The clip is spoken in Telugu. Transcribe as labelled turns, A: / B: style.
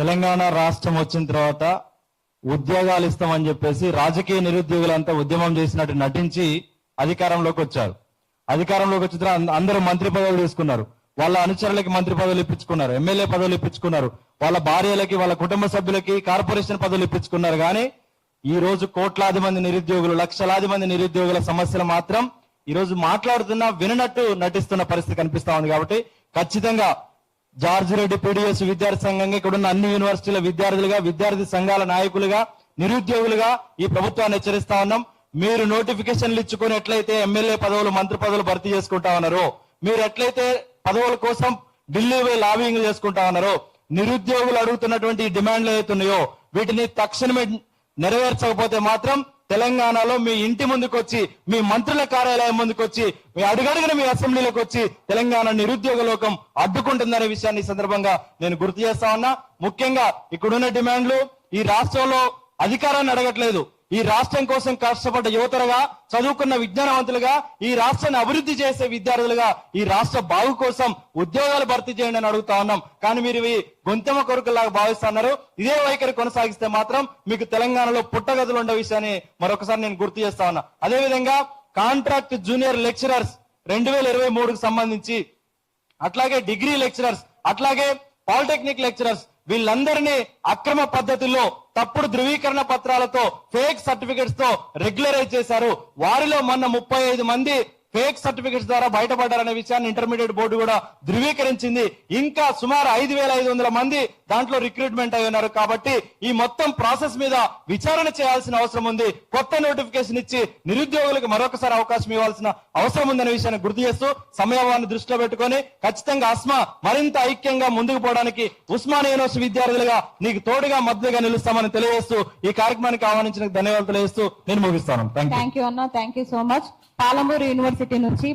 A: తెలంగాణ రాష్ట్రం వచ్చిన తర్వాత ఉద్యోగాలు ఇస్తామని చెప్పేసి రాజకీయ నిరుద్యోగులంతా ఉద్యమం చేసినట్టు నటించి అధికారంలోకి వచ్చారు. అధికారంలోకి వచ్చిన తర్వాత అందరూ మంత్రి పదవులు తీసుకున్నారు. వాళ్ళ అనుచరులకి మంత్రి పదవులు ఇప్పించుకున్నారు, ఎమ్మెల్యే పదవులు ఇప్పించుకున్నారు, వాళ్ళ భార్యలకి వాళ్ళ కుటుంబ సభ్యులకి కార్పొరేషన్ పదవులు ఇప్పించుకున్నారు. కానీ ఈ రోజు కోట్లాది మంది నిరుద్యోగులు, లక్షలాది మంది నిరుద్యోగుల సమస్యలు మాత్రం ఈ రోజు మాట్లాడుతున్నా విననట్టు నటిస్తున్న పరిస్థితి కనిపిస్తా ఉంది. కాబట్టి ఖచ్చితంగా జార్జ్ రెడ్డి పీడిఎస్ విద్యార్థి సంఘంగా ఇక్కడున్న అన్ని యూనివర్సిటీల విద్యార్థులుగా, విద్యార్థి సంఘాల నాయకులుగా, నిరుద్యోగులుగా ఈ ప్రభుత్వాన్ని హెచ్చరిస్తా ఉన్నాం. మీరు నోటిఫికేషన్లు ఇచ్చుకొని ఎట్లయితే ఎమ్మెల్యే పదవులు, మంత్రి పదవులు భర్తీ చేసుకుంటా ఉన్నారో, మీరు ఎట్లయితే పదవుల కోసం ఢిల్లీ పోయి లాబింగ్ చేసుకుంటా ఉన్నారో, నిరుద్యోగులు అడుగుతున్నటువంటి డిమాండ్లు ఏవైతున్నాయో వీటిని తక్షణమే నెరవేర్చకపోతే మాత్రం తెలంగాణలో మీ ఇంటి ముందుకు వచ్చి, మీ మంత్రుల కార్యాలయం ముందుకు వచ్చి, మీ అడుగడుగున మీ అసెంబ్లీలోకి వచ్చి తెలంగాణ నిరుద్యోగ లోకం అడ్డుకుంటుందనే విషయాన్ని ఈ సందర్భంగా నేను గుర్తు చేస్తా ఉన్నా. ముఖ్యంగా ఇక్కడున్న డిమాండ్లు ఈ రాష్ట్రంలో అధికారాన్ని అడగట్లేదు. ఈ రాష్ట్రం కోసం కష్టపడ్డ యువతలుగా, చదువుకున్న విజ్ఞానవంతులుగా, ఈ రాష్ట్రాన్ని అభివృద్ధి చేసే విద్యార్థులుగా ఈ రాష్ట్ర బాగు కోసం ఉద్యోగాలు భర్తీ చేయండి అని అడుగుతా ఉన్నాం. కానీ మీరు ఇవి గొంతెమ కొరకులాగా భావిస్తున్నారు. ఇదే వైఖరి కొనసాగిస్తే మాత్రం మీకు తెలంగాణలో పుట్టగదులు ఉండే విషయాన్ని మరొకసారి నేను గుర్తు చేస్తా ఉన్నా. అదేవిధంగా కాంట్రాక్ట్ జూనియర్ లెక్చరర్స్ 2023కు సంబంధించి, అట్లాగే డిగ్రీ లెక్చరర్స్, అట్లాగే పాలిటెక్నిక్ లెక్చరర్స్ వీళ్ళందరినీ అక్రమ పద్ధతుల్లో తప్పుడు ధృవీకరణ పత్రాలతో, ఫేక్ సర్టిఫికెట్స్ తో రెగ్యులరైజ్ చేశారు. వారిలో మొన్న 35 మంది ఫేక్ సర్టిఫికెట్స్ ద్వారా బయటపడ్డారనే విషయాన్ని ఇంటర్మీడియట్ బోర్డు కూడా ధృవీకరించింది. ఇంకా సుమారు 5,500 మంది దాంట్లో రిక్రూట్మెంట్ అయి ఉన్నారు. కాబట్టి ఈ మొత్తం ప్రాసెస్ మీద విచారణ చేయాల్సిన అవసరం ఉంది. కొత్త నోటిఫికేషన్ ఇచ్చి నిరుద్యోగులకు మరొకసారి అవకాశం ఇవ్వాల్సిన అవసరం ఉందనే విషయాన్ని గుర్తు చేస్తూ, సమయాన్ని దృష్టిలో పెట్టుకొని ఖచ్చితంగా అస్మా మరింత ఐక్యంగా ముందుకు పోవడానికి ఉస్మానియా యూనివర్సిటీ విద్యార్థులుగా నీకు తోడుగా మద్దతుగా నిలుస్తామని తెలియజేస్తూ ఈ కార్యక్రమానికి ఆహ్వానించిన ధన్యవాదాలు తెలియజేస్తూ నేను ముగిస్తాను.
B: థ్యాంక్ యూ అన్న, thank you so much. Palamuru university నుంచి